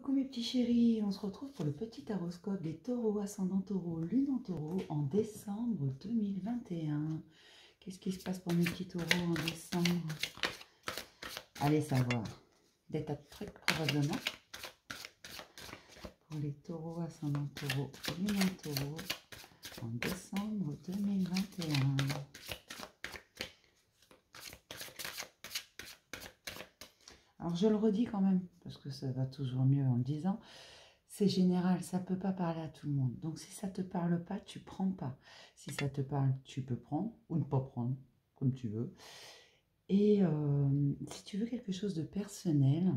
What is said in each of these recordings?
Coucou mes petits chéris, on se retrouve pour le petit horoscope des taureaux, ascendant taureau, lune en taureau en décembre 2021. Qu'est-ce qui se passe pour mes petits taureaux en décembre? Allez savoir. Des tas de trucs probablement. Pour les taureaux, ascendant taureau, lune en taureau en décembre 2021. Alors je le redis quand même, parce que ça va toujours mieux en le disant, c'est général, ça ne peut pas parler à tout le monde. Donc si ça ne te parle pas, tu ne prends pas. Si ça te parle, tu peux prendre ou ne pas prendre, comme tu veux. Et si tu veux quelque chose de personnel,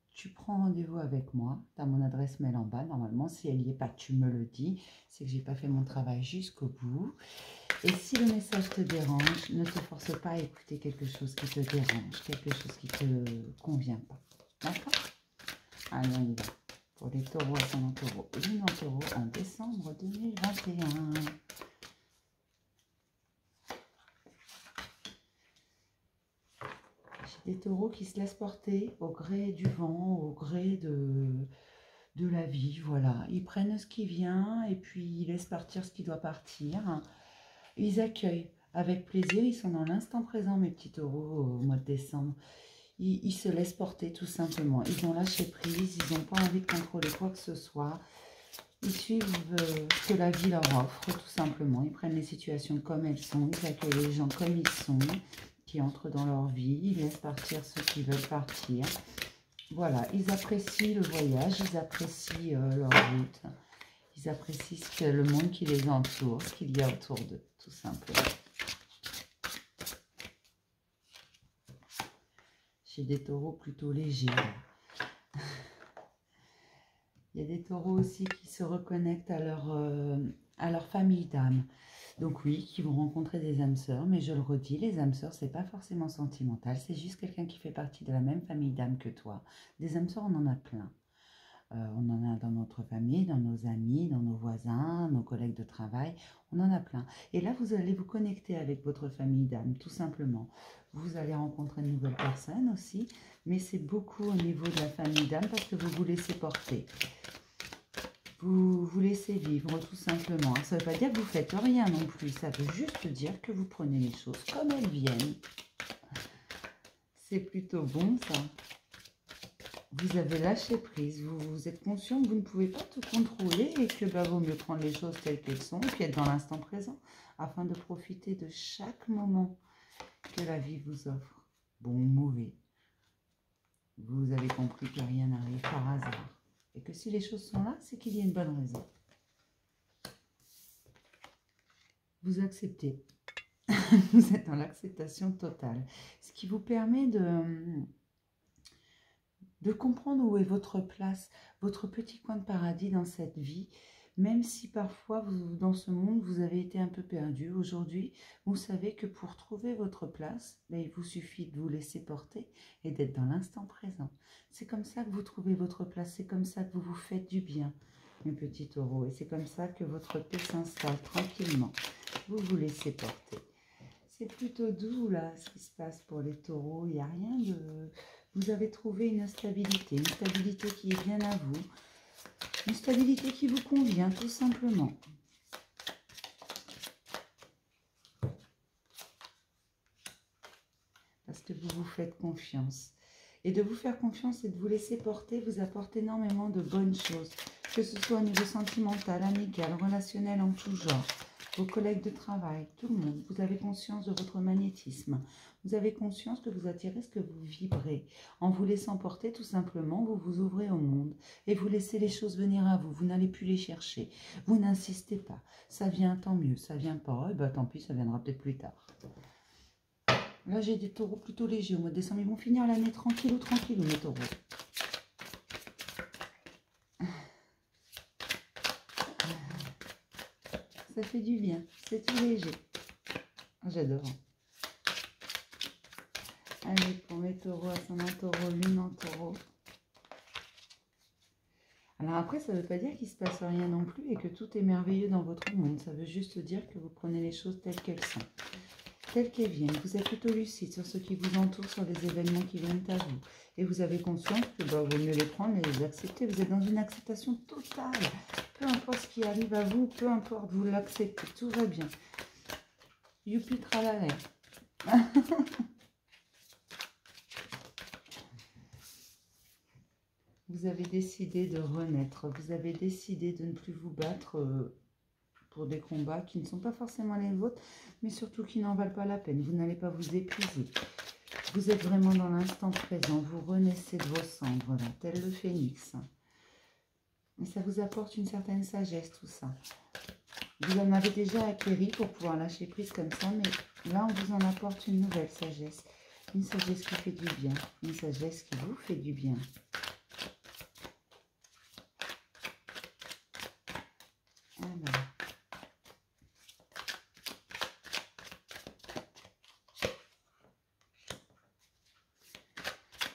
tu prends rendez-vous avec moi. Tu as mon adresse mail en bas, normalement. Si elle n'y est pas, tu me le dis. C'est que je n'ai pas fait mon travail jusqu'au bout. Et si le message te dérange, ne te force pas à écouter quelque chose qui te dérange, quelque chose qui ne te convient pas. D'accord? Allez, on y va. Pour les taureaux, ascendant taureau, lune en taureau en décembre 2021. J'ai des taureaux qui se laissent porter au gré du vent, au gré de la vie. Voilà, ils prennent ce qui vient et puis ils laissent partir ce qui doit partir. Ils accueillent avec plaisir, ils sont dans l'instant présent, mes petits taureaux, au mois de décembre. Ils se laissent porter tout simplement. Ils ont lâché prise, ils n'ont pas envie de contrôler quoi que ce soit. Ils suivent ce que la vie leur offre, tout simplement. Ils prennent les situations comme elles sont, ils accueillent les gens comme ils sont, qui entrent dans leur vie, ils laissent partir ceux qui veulent partir. Voilà, ils apprécient le voyage, ils apprécient leur route, ils apprécient le monde qui les entoure, ce qu'il y a autour d'eux, tout simplement. J'ai des taureaux plutôt légers. Il y a des taureaux aussi qui se reconnectent à leur famille d'âme. Donc oui, qui vont rencontrer des âmes sœurs, mais je le redis, les âmes sœurs, c'est pas forcément sentimental, c'est juste quelqu'un qui fait partie de la même famille d'âme que toi. Des âmes sœurs, on en a plein. On en a dans notre famille, dans nos amis, dans nos voisins, nos collègues de travail, on en a plein. Et là, vous allez vous connecter avec votre famille d'âme, tout simplement. Vous allez rencontrer une nouvelle personne aussi, mais c'est beaucoup au niveau de la famille d'âme parce que vous vous laissez porter. Vous vous laissez vivre, tout simplement. Ça ne veut pas dire que vous ne faites rien non plus, ça veut juste dire que vous prenez les choses comme elles viennent. C'est plutôt bon, ça. Vous avez lâché prise, vous êtes conscient que vous ne pouvez pas tout contrôler et que vaut mieux prendre les choses telles qu'elles sont et puis être dans l'instant présent afin de profiter de chaque moment que la vie vous offre. Bon ou mauvais. Vous avez compris que rien n'arrive par hasard et que si les choses sont là, c'est qu'il y a une bonne raison. Vous acceptez. Vous êtes dans l'acceptation totale. Ce qui vous permet de comprendre où est votre place, votre petit coin de paradis dans cette vie, même si parfois, dans ce monde, vous avez été un peu perdu. Aujourd'hui, vous savez que pour trouver votre place, il vous suffit de vous laisser porter et d'être dans l'instant présent. C'est comme ça que vous trouvez votre place, c'est comme ça que vous vous faites du bien, mes petits taureaux. Et c'est comme ça que votre paix s'installe tranquillement. Vous vous laissez porter. C'est plutôt doux, là, ce qui se passe pour les taureaux. Il n'y a rien de... Vous avez trouvé une stabilité qui est bien à vous. Une stabilité qui vous convient, tout simplement. Parce que vous vous faites confiance. Et de vous faire confiance et de vous laisser porter vous apporte énormément de bonnes choses. Que ce soit au niveau sentimental, amical, relationnel en tout genre. Vos collègues de travail, tout le monde, vous avez conscience de votre magnétisme. Vous avez conscience que vous attirez ce que vous vibrez. En vous laissant porter, tout simplement, vous vous ouvrez au monde et vous laissez les choses venir à vous. Vous n'allez plus les chercher. Vous n'insistez pas. Ça vient, tant mieux. Ça vient pas, et ben tant pis, ça viendra peut-être plus tard. Là, j'ai des taureaux plutôt légers. Au mois de décembre, ils vont finir l'année tranquillou, mes taureaux. Ça fait du bien, c'est tout léger. J'adore. Allez, pour mes taureaux, ascendant taureau, lune en taureau. Alors après, ça ne veut pas dire qu'il ne se passe rien non plus et que tout est merveilleux dans votre monde. Ça veut juste dire que vous prenez les choses telles qu'elles sont. telles qu'elles viennent. Vous êtes plutôt lucide sur ce qui vous entoure, sur les événements qui viennent à vous. Et vous avez conscience que bah, vaut mieux les prendre et les accepter. Vous êtes dans une acceptation totale. Peu importe ce qui arrive à vous, peu importe, vous l'acceptez. Tout va bien. Youpi tralala. Vous avez décidé de renaître. Vous avez décidé de ne plus vous battre pour des combats qui ne sont pas forcément les vôtres, mais surtout qui n'en valent pas la peine. Vous n'allez pas vous épuiser. Vous êtes vraiment dans l'instant présent. Vous renaissez de vos cendres, là, tel le phénix. Et ça vous apporte une certaine sagesse, tout ça. Vous en avez déjà acquéri pour pouvoir lâcher prise comme ça, mais là, on vous en apporte une nouvelle sagesse. Une sagesse qui fait du bien. Une sagesse qui vous fait du bien. Alors.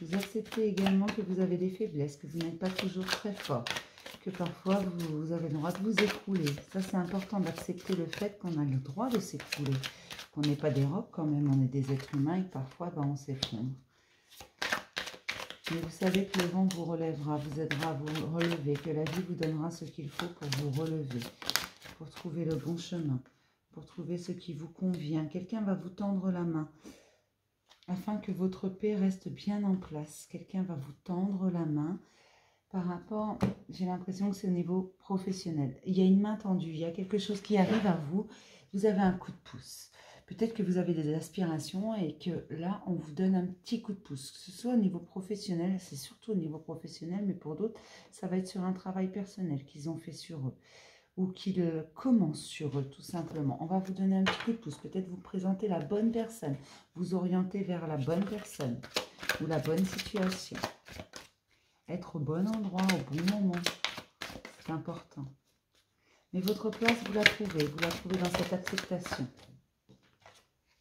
Vous acceptez également que vous avez des faiblesses, que vous n'êtes pas toujours très fort, que parfois vous avez le droit de vous écrouler. Ça, c'est important d'accepter le fait qu'on a le droit de s'écrouler, qu'on n'est pas des rocs quand même, on est des êtres humains et que parfois on s'effondre. Mais vous savez que le vent vous relèvera, vous aidera à vous relever, que la vie vous donnera ce qu'il faut pour vous relever, pour trouver le bon chemin, pour trouver ce qui vous convient. Quelqu'un va vous tendre la main afin que votre paix reste bien en place. Quelqu'un va vous tendre la main par rapport, j'ai l'impression que c'est au niveau professionnel. Il y a une main tendue, il y a quelque chose qui arrive à vous, vous avez un coup de pouce. Peut-être que vous avez des aspirations et que là, on vous donne un petit coup de pouce. Que ce soit au niveau professionnel, c'est surtout au niveau professionnel, mais pour d'autres, ça va être sur un travail personnel qu'ils ont fait sur eux ou qu'ils commencent sur eux, tout simplement. On va vous donner un petit coup de pouce, peut-être vous présenter la bonne personne, vous orienter vers la bonne personne ou la bonne situation. Être au bon endroit, au bon moment, c'est important. Mais votre place, vous la trouvez dans cette acceptation.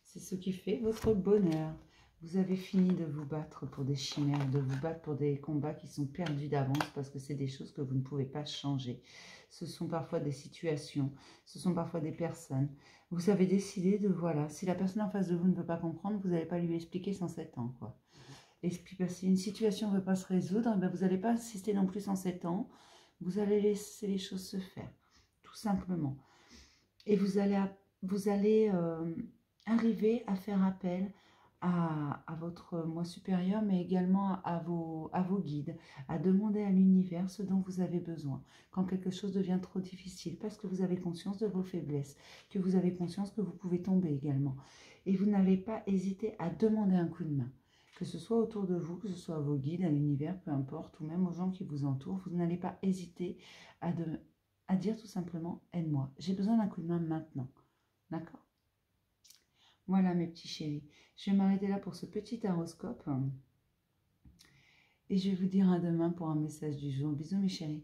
C'est ce qui fait votre bonheur. Vous avez fini de vous battre pour des chimères, de vous battre pour des combats qui sont perdus d'avance parce que c'est des choses que vous ne pouvez pas changer. Ce sont parfois des situations, ce sont parfois des personnes. Vous avez décidé de, voilà, si la personne en face de vous ne veut pas comprendre, vous n'allez pas lui expliquer 107 ans, quoi. Et puis, si une situation ne veut pas se résoudre, ben vous n'allez pas insister non plus 107 ans, vous allez laisser les choses se faire, tout simplement. Et vous allez arriver à faire appel à votre moi supérieur, mais également à vos guides, à demander à l'univers ce dont vous avez besoin, quand quelque chose devient trop difficile, parce que vous avez conscience de vos faiblesses, que vous avez conscience que vous pouvez tomber également. Et vous n'allez pas hésiter à demander un coup de main, que ce soit autour de vous, que ce soit à vos guides, à l'univers, peu importe, ou même aux gens qui vous entourent, vous n'allez pas hésiter à dire tout simplement « aide-moi, j'ai besoin d'un coup de main maintenant ». D'accord? Voilà mes petits chéris, je vais m'arrêter là pour ce petit horoscope et je vais vous dire à demain pour un message du jour. Bisous mes chéris.